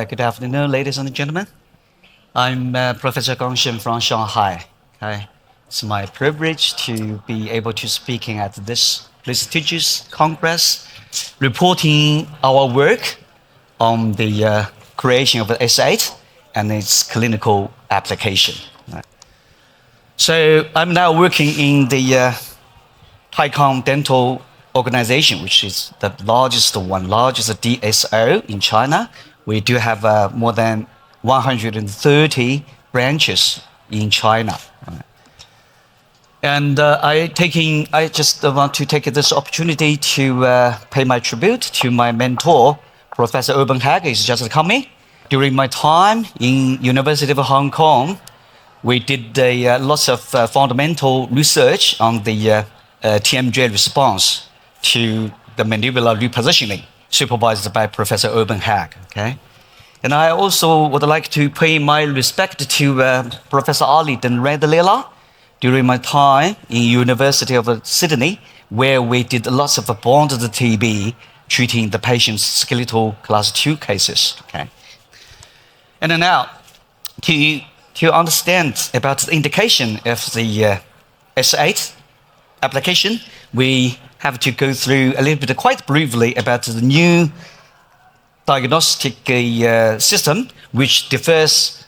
Good afternoon, ladies and gentlemen. I'm Professor Shen from Shanghai. Okay. It's my privilege to be able to speaking at this prestigious congress, reporting our work on the creation of the S8 and its clinical application. Right. So I'm now working in the Taikang Dental Organization, which is the largest DSO in China. We do have more than 130 branches in China. Right. And I just want to take this opportunity to pay my tribute to my mentor, Professor Urban Hag, is just coming. During my time in University of Hong Kong, we did lots of fundamental research on the TMJ response to the mandibular repositioning, supervised by Professor Urban Hag. Okay? And I also would like to pay my respect to Professor Ali Denredlila during my time in University of Sydney, where we did lots of bonded TB, treating the patient's skeletal class 2 cases. Okay? And then now, to understand about the indication of the S8 application, we have to go through a little bit, quite briefly, about the new diagnostic system, which differs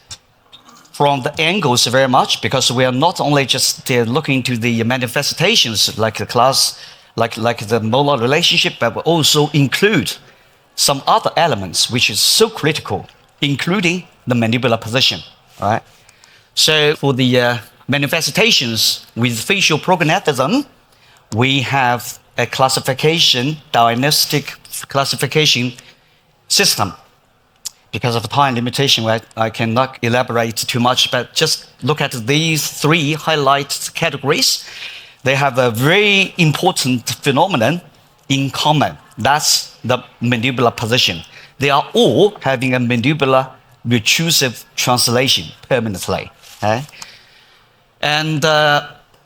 from the angles very much, because we are not only just looking to the manifestations like the class, like the molar relationship, but we also include some other elements which is so critical, including the mandibular position. Right? So for the manifestations with facial prognathism, we have a diagnostic classification system. Because of time limitation, I cannot elaborate too much, but just look at these three highlight categories. They have a very important phenomenon in common. That's the mandibular position. They are all having a mandibular retrusive translation permanently. Okay? And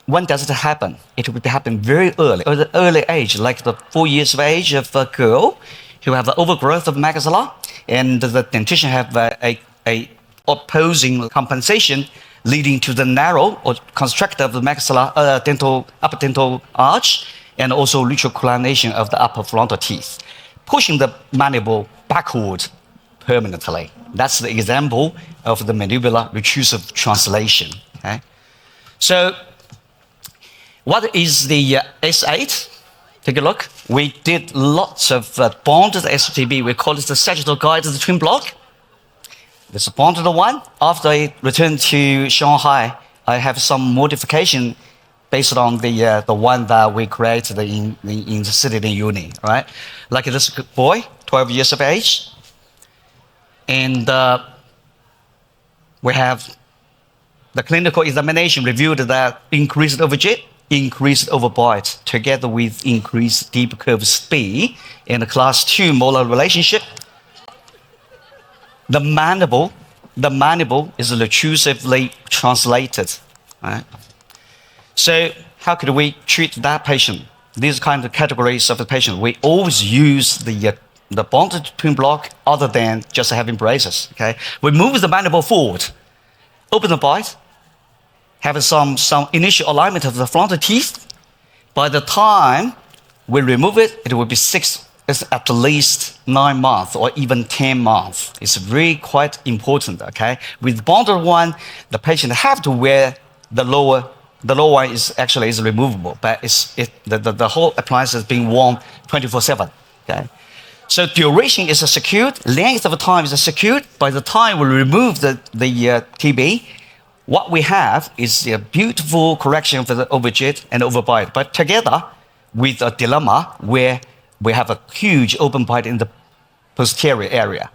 when does it happen? It would happen very early, at an early age, like the 4 years of age of a girl who have the overgrowth of maxilla, and the dentition have a opposing compensation leading to the narrow or constrict of the maxilla, upper dental arch, and also retroclination of the upper frontal teeth, pushing the mandible backward permanently. That's the example of the mandibular retrusive translation. Okay? So, what is the S8? Take a look. We did lots of bonded SGTB. We call it the sagittal guided twin block. This bonded one. After I returned to Shanghai, I have some modification based on the one that we created in the Sydney Uni. Right? Like this boy, 12 years of age. And we have the clinical examination reviewed that increased overjet, increased overbite, together with increased deep curve Spee in the class 2 molar relationship. The mandible is retrusively translated. Right? So how could we treat that patient? These kind of categories of the patient, we always use the bonded twin block other than just having braces. Okay? We move the mandible forward, open the bite, have some initial alignment of the frontal teeth. By the time we remove it, it will be it's at least 9 months or even 10 months. It's really quite important, okay? With bonded one, the patient have to wear the lower one is removable, but the whole appliance is being worn 24/7, okay? So duration is secured, length of time is secured. By the time we remove the TB, what we have is a beautiful correction for the overjet and overbite, but together with a dilemma where we have a huge open bite in the posterior area.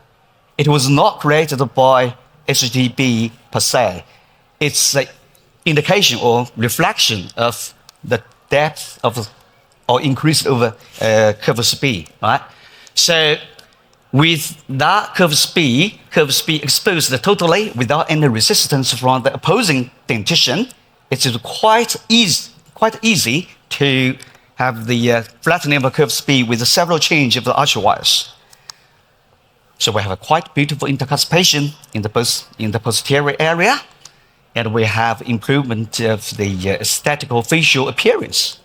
It was not created by SGTB per se. It's an indication or reflection of the depth of or increased over curve Spee, right? So with that curve Spee exposed totally without any resistance from the opposing dentition, it is quite easy to have the flattening of a curve Spee with several change of the archwires. So we have a quite beautiful intercuspation in the posterior area, and we have improvement of the aesthetical facial appearance.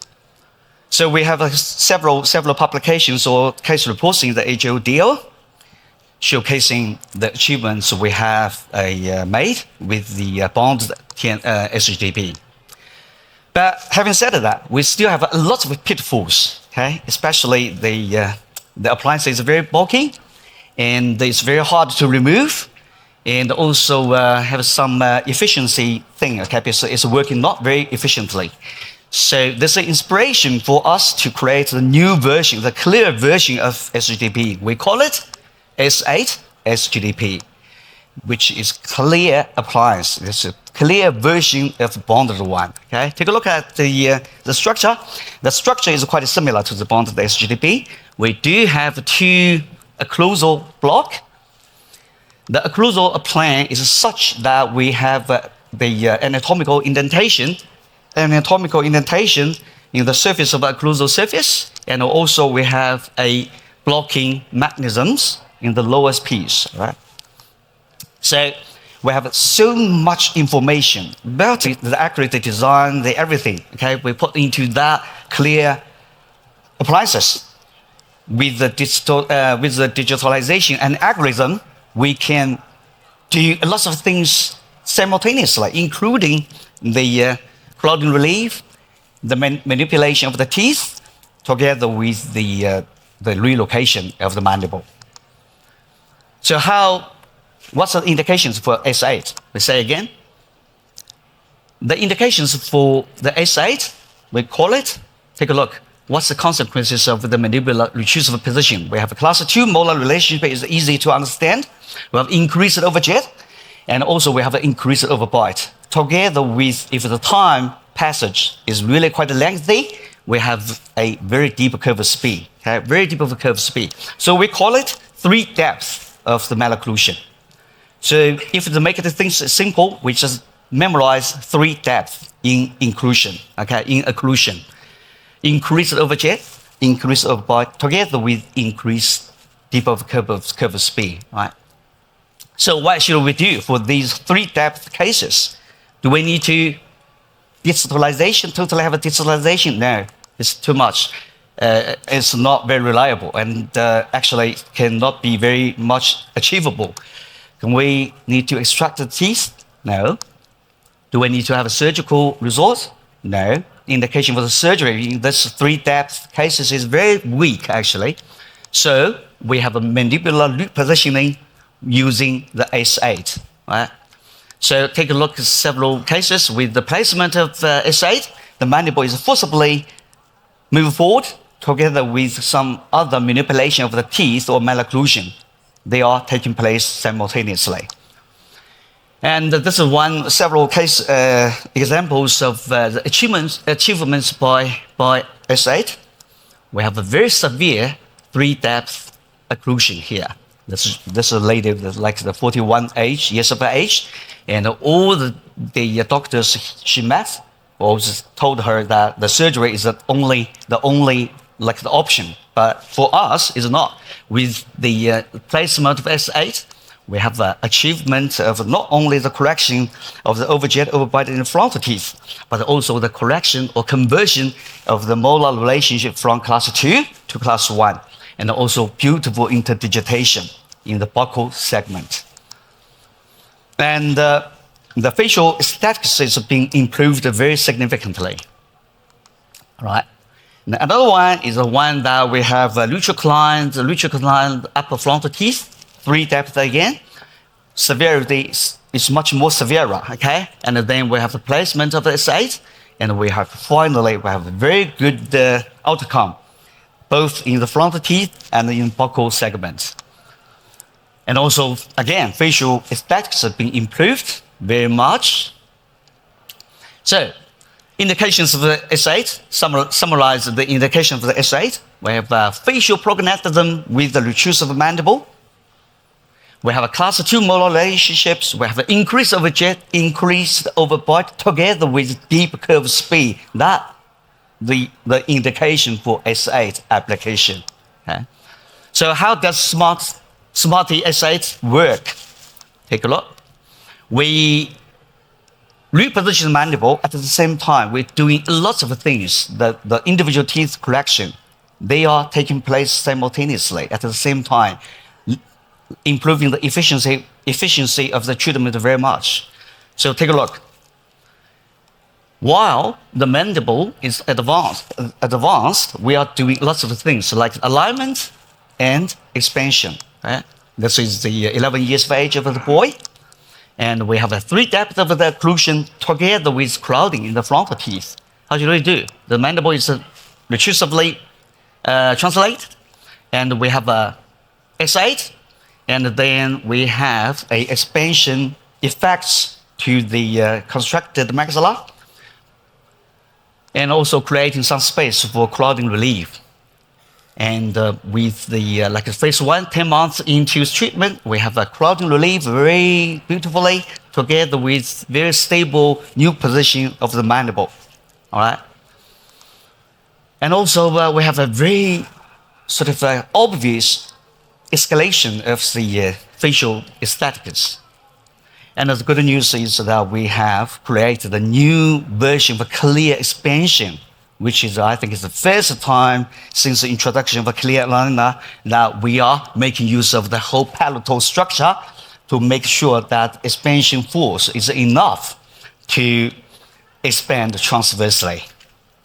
So we have several publications or case reports in the HODO showcasing the achievements we have made with the bonded SGTB. But having said that, we still have a lot of pitfalls, okay? Especially the appliance is very bulky, and it's very hard to remove, and also have some efficiency thing, okay? Because it's working not very efficiently. So there's an inspiration for us to create a new version, the clear version of SGTB. We call it S8-SGTB, which is clear appliance. It's a clear version of the bonded one. Okay, take a look at the structure. The structure is quite similar to the bonded SGTB. We do have two occlusal block. The occlusal plane is such that we have the anatomical indentation in the surface of the occlusal surface, and also we have a blocking mechanisms in the lowest piece, right? So we have so much information about the accurate design, the everything, okay? We put into that clear appliances. With the digitalization and algorithm, we can do lots of things simultaneously, including the clouding relief, the manipulation of the teeth, together with the relocation of the mandible. So what's the indications for S8? We say again. The indications for the S8, we call it, take a look. What's the consequences of the mandibular retrusive position? We have a class 2 molar relationship is easy to understand. We have increased overjet, and also we have an increased overbite. Together with, if the time passage is really quite lengthy, we have a very deep curve Spee, okay? Very deep of a curve Spee. So we call it 3 depths of the malocclusion. So if to make the things simple, we just memorize 3 depths in inclusion, okay? In occlusion. Increased overjet, increased overbite, together with increased deep of curve Spee, right? So what should we do for these 3 depth cases? Do we need to totally have a distalization? No, it's too much. It's not very reliable, and actually cannot be very much achievable. Can we need to extract the teeth? No. Do we need to have a surgical result? No. Indication for the surgery in this 3 depth cases is very weak, actually. So we have a mandibular repositioning using the S8, right? So take a look at several cases with the placement of S8. The mandible is forcibly moved forward together with some other manipulation of the teeth or malocclusion. They are taking place simultaneously. And this is several case examples of the achievements by S8. We have a very severe 3 depth occlusion here. This is a lady that's like the 41 years of age, and all the doctors she met always told her that the surgery is the only like the option. But for us, it's not. With the placement of S8, we have the achievement of not only the correction of the overjet overbite in the front teeth, but also the correction or conversion of the molar relationship from class 2 to class 1, and also beautiful interdigitation in the buccal segment. And the facial aesthetics is being improved very significantly. All right. And another one is the one that we have lutricline upper frontal teeth, 3 depth again. Severity is much more severe, okay? And then we have the placement of the S8, and finally we have a very good outcome, both in the frontal teeth and in buccal segments. And also, again, facial aesthetics have been improved very much. So, indications of the S8, summarize the indication of the S8. We have facial prognathism with the retrusive mandible. We have a class 2 molar relationships. We have an increased overjet, increased overbite, together with deep curve Spee. That the indication for S8 application. Okay? So how does smart Smarty S8 work. Take a look. We reposition the mandible at the same time. We're doing lots of things. The individual teeth correction, they are taking place simultaneously at the same time, improving the efficiency of the treatment very much. So take a look. While the mandible is advanced, we are doing lots of things like alignment and expansion. Right? This is the 11 years of age of the boy. And we have a 3 depth of the occlusion together with crowding in the frontal teeth. How do we do? The mandible is retrusively translated, and we have a S8, and then we have a expansion effects to the constructed maxilla, and also creating some space for crowding relief. And with the like phase 1, 10 months into treatment, we have a crowding relief very beautifully together with very stable new position of the mandible. All right. And also we have a very sort of obvious escalation of the facial aesthetics. And the good news is that we have created a new version of a clear expansion, which is, I think, is the first time since the introduction of a clear aligner that we are making use of the whole palatal structure to make sure that expansion force is enough to expand transversely.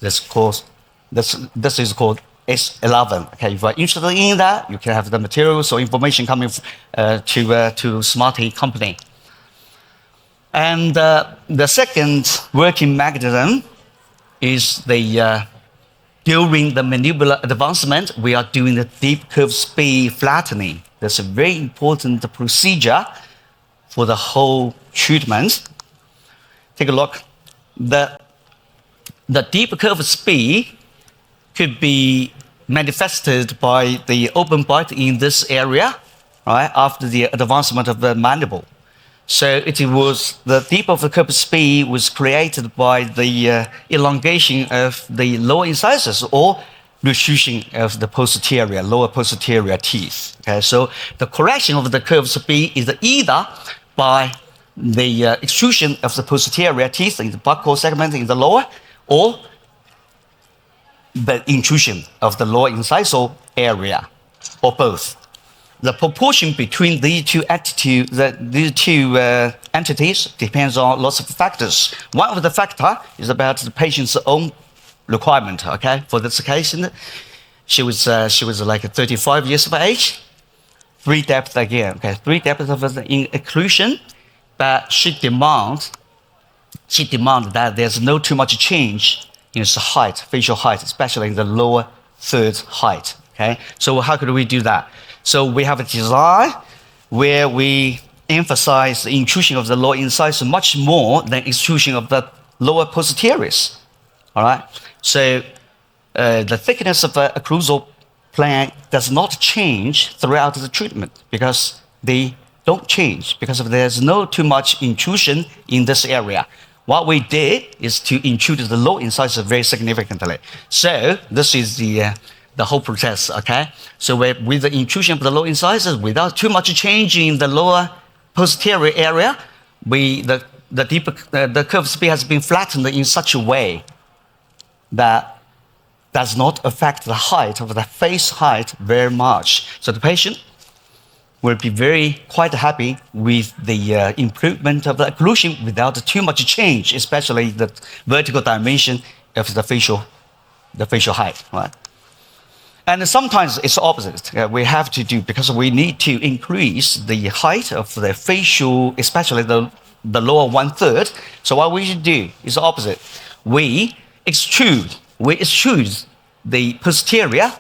This is called S11. Okay, if you are interested in that, you can have the materials or information coming to Smarty company. And the second working mechanism is during the mandibular advancement, we are doing the deep curve Spee flattening. That's a very important procedure for the whole treatment. Take a look. The deep curve Spee could be manifested by the open bite in this area, right, after the advancement of the mandible. So it was the deep of the curve Spee was created by the elongation of the lower incisors or retrusion of the posterior, lower posterior teeth. Okay, so the correction of the curve Spee is either by the extrusion of the posterior teeth in the buccal segment in the lower, or the intrusion of the lower incisal area, or both. The proportion between these two entities depends on lots of factors. One of the factors is about the patient's own requirement. Okay, for this case, she was like 35 years of age, 3 depth again. Okay, 3 depth of the occlusion, but she demands that there's no too much change in its height, facial height, especially in the lower third height. Okay, so how could we do that? So we have a design where we emphasize the intrusion of the lower incisor much more than extrusion of the lower posteriors. All right. So the thickness of the occlusal plane does not change throughout the treatment because they don't change because there's no too much intrusion in this area. What we did is to intrude the lower incisor very significantly. So this is the whole process, okay? So with the intrusion of the lower incisors, without too much change in the lower posterior area, the curved Spee has been flattened in such a way that does not affect the height of the face height very much. So the patient will be quite happy with the improvement of the occlusion without too much change, especially the vertical dimension of the facial height, right? And sometimes it's opposite. We have to do, because we need to increase the height of the facial, especially the lower 1/3. So what we should do is the opposite. We extrude the posterior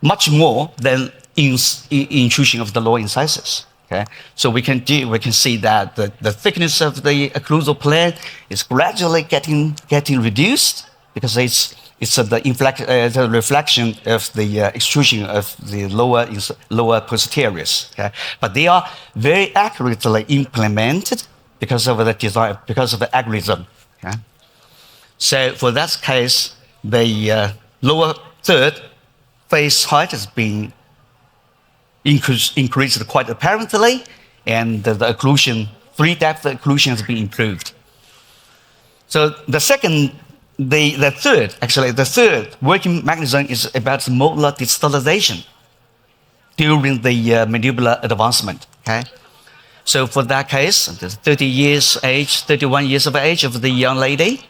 much more than intrusion of the lower incisors. Okay, so we can see that the thickness of the occlusal plane is gradually getting reduced because it's the reflection of the extrusion of the lower posteriors. Okay? But they are very accurately implemented because of the design, because of the algorithm. Okay? So for that case, the lower third face height has been increased quite apparently, and the occlusion, 3-depth occlusion has been improved. So the third working mechanism is about molar distalization during the mandibular advancement. Okay, so for that case, the 30 years age, 31 years of age of the young lady,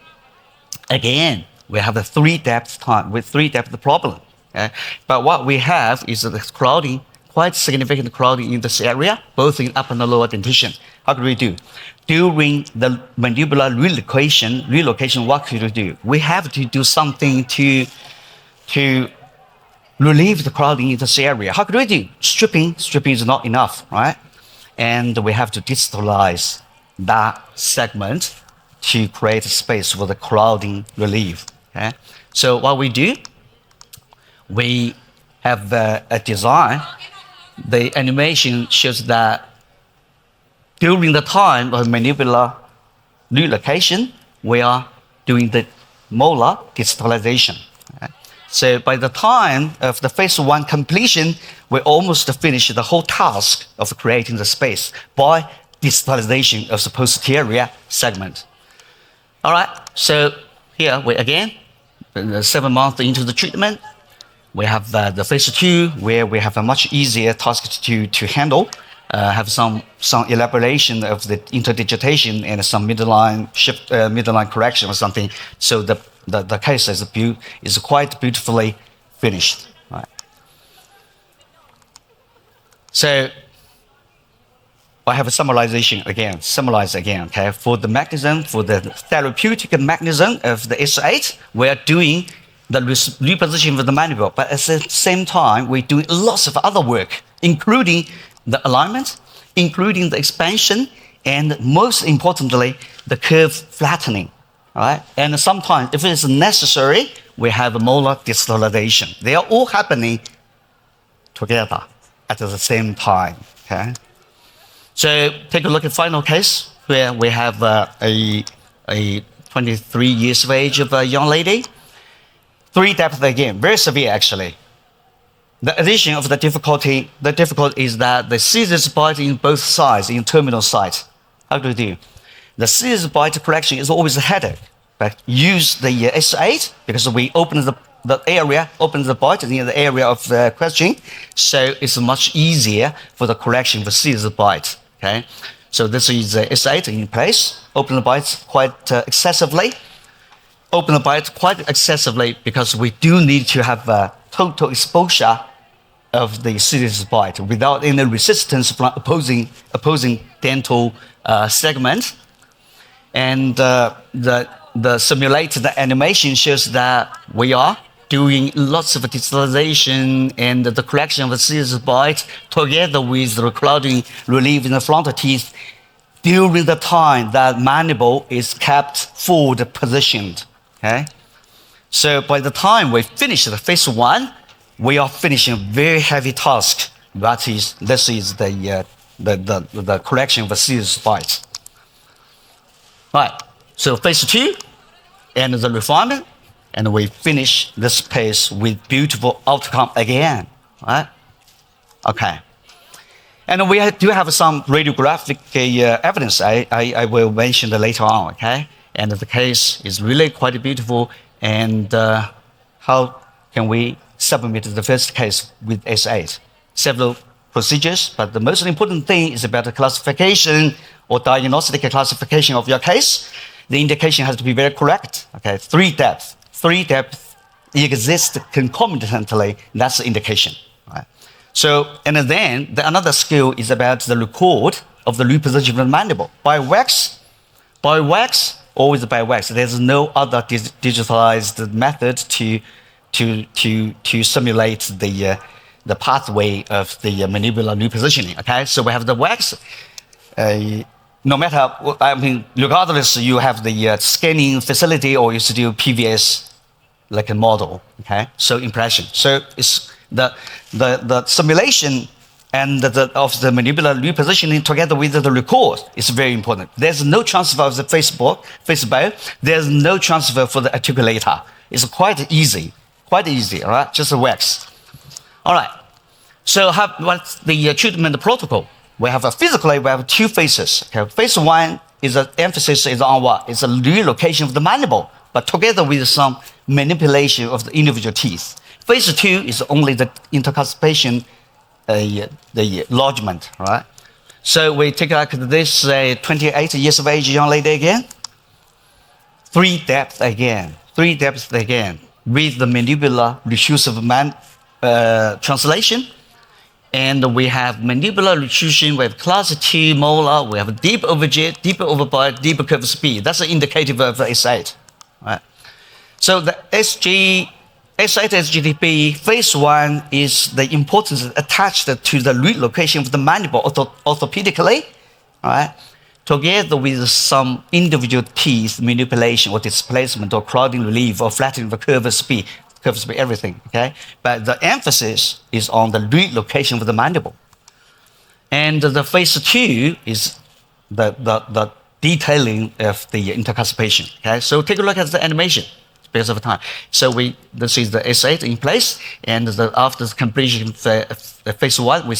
again we have the 3-depth time with 3-depth problem. Okay? But what we have is the crowding, quite significant crowding in this area, both in upper and lower dentition. How do we do? During the mandibular relocation, what could we do? We have to do something to relieve the crowding in this area. How could we do? Stripping is not enough, right? And we have to distalize that segment to create space for the crowding relief. Okay? So what we do, we have a design. The animation shows that during the time of mandibular relocation, we are doing the molar distalization. Okay? So by the time of the phase 1 completion, we almost finished the whole task of creating the space by distalization of the posterior segment. All right, so here we again, 7 months into the treatment, we have the phase 2 where we have a much easier task to handle. Have some elaboration of the interdigitation and some midline correction or something. So the case is quite beautifully finished. Right. So I have a summarization again. Okay, for the mechanism, for the therapeutic mechanism of the S8, we are doing the repositioning of the mandible, but at the same time, we're doing lots of other work, including the alignment, including the expansion, and most importantly, the curve flattening. All right? And sometimes, if it is necessary, we have a molar distalization. They are all happening together at the same time. Okay? So take a look at the final case, where we have a 23 years of age of a young lady. 3-depth again, very severe actually. The addition of the difficulty is that the scissors bite in both sides, in terminal sides. How do you do? The scissors bite correction is always a headache. But use the S8 because we open the bite in the area of the question, so it's much easier for the correction of scissors bite. Okay, so this is the S8 in place. Open the bite quite excessively. Open the bite quite excessively because we do need to have a total exposure of the scissors bite without any resistance from opposing dental segment. And the simulated animation shows that we are doing lots of distalization and the correction of the scissors bite together with the crowding relief in the front teeth during the time that mandible is kept forward positioned. Okay? So by the time we finish the phase 1, we are finishing a very heavy task. This is the correction of the scissors bite. Right. So phase 2 and the refinement, and we finish this phase with beautiful outcome again. Right? Okay. And we do have some radiographic evidence I will mention later on. Okay. And the case is really quite beautiful. And how can we submit the first case with S8? Several procedures, but the most important thing is about the classification or diagnostic classification of your case. The indication has to be very correct. Okay, 3-depth exists concomitantly. That's the indication. Right? So, and then another skill is about the record of the repositioning of the mandible by wax. Always by wax. There's no other digitalized method to simulate the pathway of the mandibular repositioning. Okay, so we have the wax. No matter, regardless, you have the scanning facility or you do PVS like a model. Okay, so impression. So it's the simulation and of the mandibular repositioning together with the record is very important. There's no transfer of the face bow. There's no transfer for the articulator. It's quite easy, all right? Just a wax. All right. So what's the treatment protocol? We have physically, we have two phases. Okay? Phase one is the emphasis is on what? It's a relocation of the mandible, but together with some manipulation of the individual teeth. Phase two is only the intercuspation, the lodgement, right? So we take like this 28 years of age young lady again. 3 depth again, with the mandibular recursive translation. And we have mandibular retrusion, we have class 2 molar, we have deep overjet, deeper overbite, deeper curve Spee. That's an indicative of S8. Right? So the S8-SGTB phase 1 is the importance attached to the relocation of the mandible orthopedically, right? Together with some individual teeth manipulation or displacement or crowding relief or flattening of the curve Spee, everything, okay? But the emphasis is on the relocation of the mandible. And the phase 2 is the detailing of the intercuspation, okay? So take a look at the animation space of time. So this is the S8 in place, and after the completion of the phase 1, we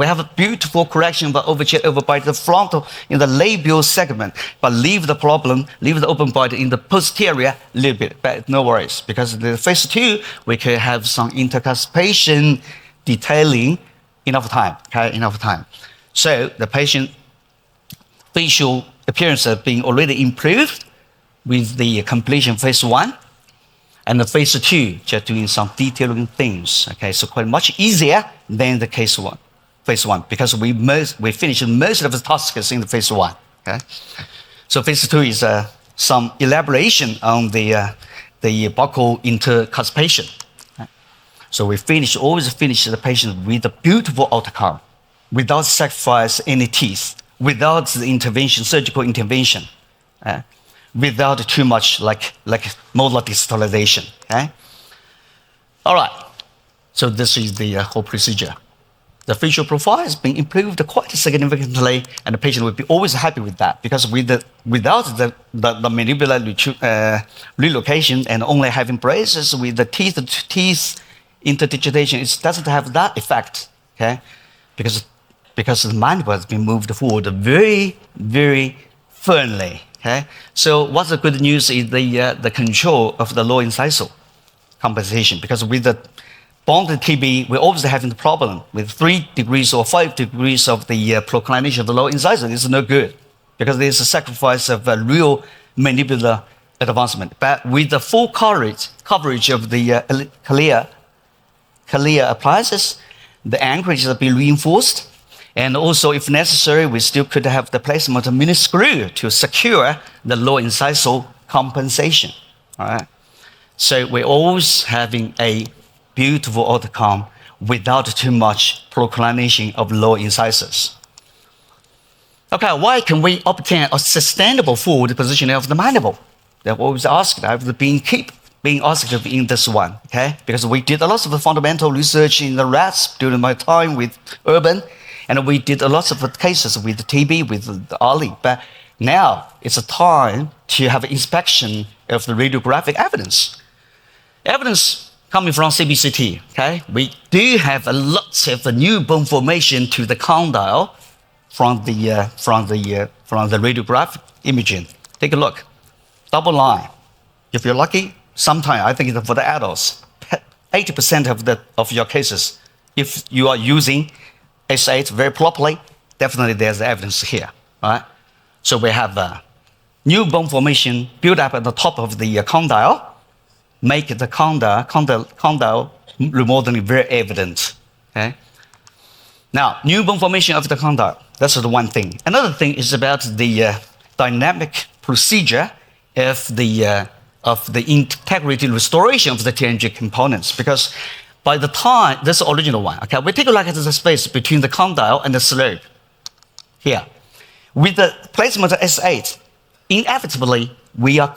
have a beautiful correction of the overjet overbite the frontal in the labial segment, but leave the open bite in the posterior a little bit, but no worries, because in the phase 2, we can have some intercuspation detailing enough time, okay, enough time. So the patient facial appearance has been already improved with the completion phase 1. And the phase 2, just doing some detailing things. Okay, so quite much easier than the phase 1, because we finished most of the tasks in the phase 1. Okay, so phase 2 is some elaboration on the buccal intercuspation. Okay? So we always finish the patient with a beautiful outcome, without sacrifice any teeth, without the intervention, surgical intervention. Without too much like molar distalization, okay? All right, so this is the whole procedure. The facial profile has been improved quite significantly, and the patient will be always happy with that, because without the mandibular relocation and only having braces with the teeth interdigitation, it doesn't have that effect, okay? Because the mandible has been moved forward very, very firmly. Okay? So what's the good news is the control of the lower incisal compensation, because with the bonded TB, we're always having the problem with 3 degrees or 5 degrees of the proclination of the lower incisal. It's no good, because there's a sacrifice of a real mandibular advancement. But with the full coverage of the clear appliances, the anchorage has been reinforced. And also, if necessary, we still could have the placement of mini screw to secure the lower incisal compensation. All right. So we're always having a beautiful outcome without too much proclination of lower incisors. Okay, why can we obtain a sustainable forward positioning of the mandible? They've always asked. I've been being asked in this one, okay? Because we did a lot of fundamental research in the rats during my time with Urban. And we did a lot of cases with TB, with the Ali. But now it's a time to have inspection of the radiographic evidence. Evidence coming from CBCT, okay? We do have a lot of new bone formation to the condyle from the radiographic imaging. Take a look. Double line. If you're lucky, sometime, I think for the adults, 80% of your cases, if you are using S8 very properly, definitely there's evidence here, right? So we have new bone formation built up at the top of the condyle, make the condyle remodeling very evident, okay? Now, new bone formation of the condyle, that's the one thing. Another thing is about the dynamic procedure of the integrity restoration of the TMJ components, because by the time, this is the original one, okay? We take a look at the space between the condyle and the slope here. With the placement of S8, inevitably, we are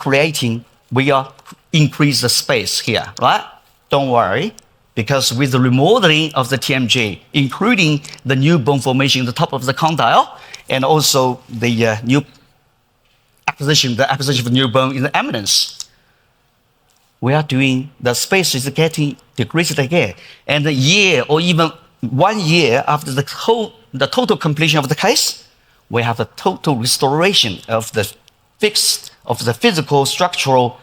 increase the space here, right? Don't worry, because with the remodeling of the TMJ, including the new bone formation in the top of the condyle, and also the new apposition of new bone in the eminence, we are doing, the space is getting decreased again. And a year or even 1 year after the total completion of the case, we have a total restoration of the physical structural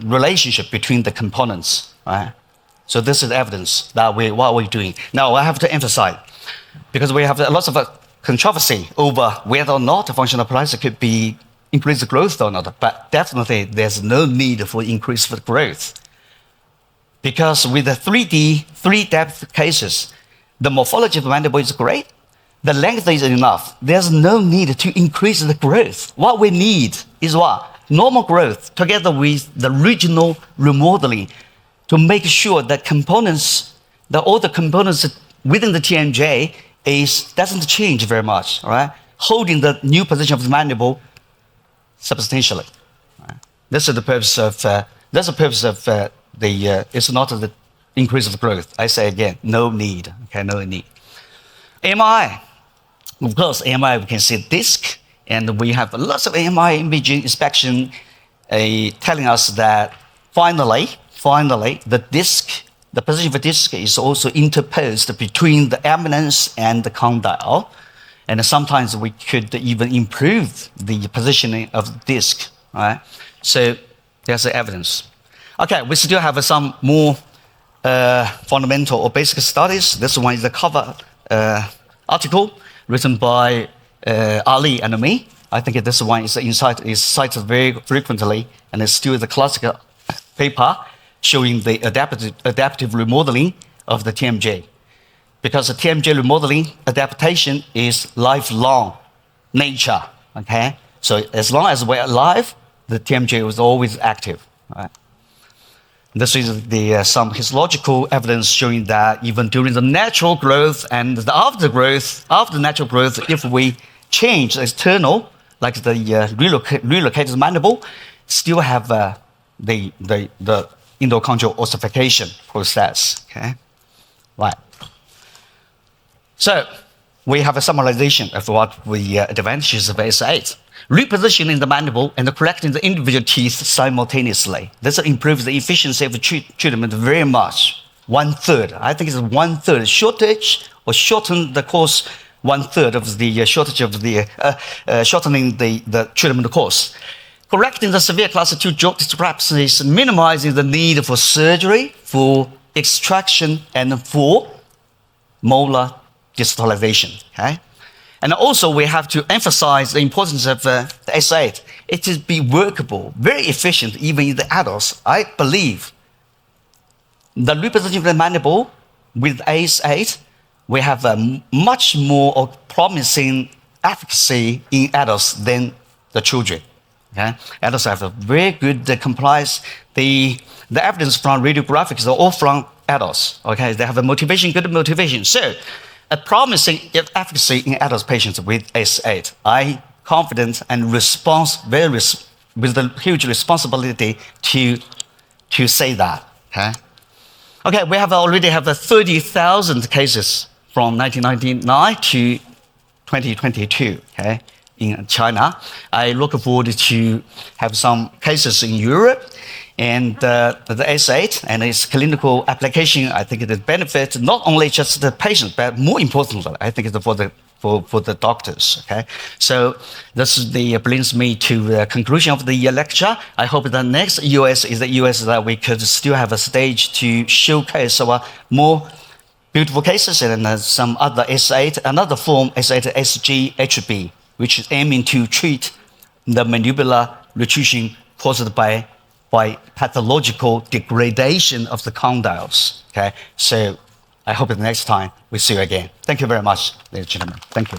relationship between the components. Right? So this is evidence that what we're doing. Now I have to emphasize, because we have lots of controversy over whether or not functional paralysis could be increased growth or not, but definitely there's no need for increased growth. Because with the 3D, 3-depth cases, the morphology of the mandible is great, the length is enough. There's no need to increase the growth. What we need is what? Normal growth together with the regional remodeling to make sure that all the components within the TMJ doesn't change very much, all right? Holding the new position of the mandible substantially. Right? This is the purpose of it's not the increase of growth. I say again, no need. Okay, no need. MRI. Of course, MRI, we can see disc, and we have lots of MRI imaging inspection telling us that finally, the position of the disc is also interposed between the eminence and the condyle. And sometimes we could even improve the positioning of the disc. Right? So there's the evidence. Okay, we still have some more fundamental or basic studies. This one is the cover article written by Ali and me. I think this one is cited very frequently, and it's still the classic paper showing the adaptive remodeling of the TMJ. Because the TMJ remodeling adaptation is lifelong nature. Okay, so as long as we're alive, the TMJ is always active. Right? This is some histological evidence showing that even during the natural growth and after natural growth, if we change the external, like the relocated mandible, still have the endochondral ossification process. Okay, right. So we have a summarization of what the advantages of S8. Repositioning the mandible and correcting the individual teeth simultaneously. This improves the efficiency of the treatment very much. 1/3. I think it's 1/3 shortage or shorten the course 1/3 of the shortage of the shortening the treatment course. Correcting the severe class 2 joint discrepancies, minimizing the need for surgery, for extraction, and for molar distalization. Okay? And also, we have to emphasize the importance of the S8. It is be workable, very efficient, even in the adults. I believe the repositioning of the mandible with S8, we have a much more promising efficacy in adults than the children. Okay? Adults have a very good compliance. The evidence from radiographic is all from adults. Okay? They have a motivation, good motivation. So, a promising efficacy in adult patients with S8. I'm confident and with a huge responsibility to say that. Okay, we already have 30,000 cases from 1999 to 2022. Okay, in China. I look forward to have some cases in Europe. And the S8 and its clinical application, I think it benefits not only just the patient, but more importantly, I think it's for the doctors. Okay, so this brings me to the conclusion of the lecture. I hope the next EOS is the EOS that we could still have a stage to showcase our more beautiful cases and some other S8, another form S8-SGHB, which is aiming to treat the mandibular retrusion caused by pathological degradation of the condyles. Okay, so I hope the next time we see you again. Thank you very much, ladies and gentlemen. Thank you.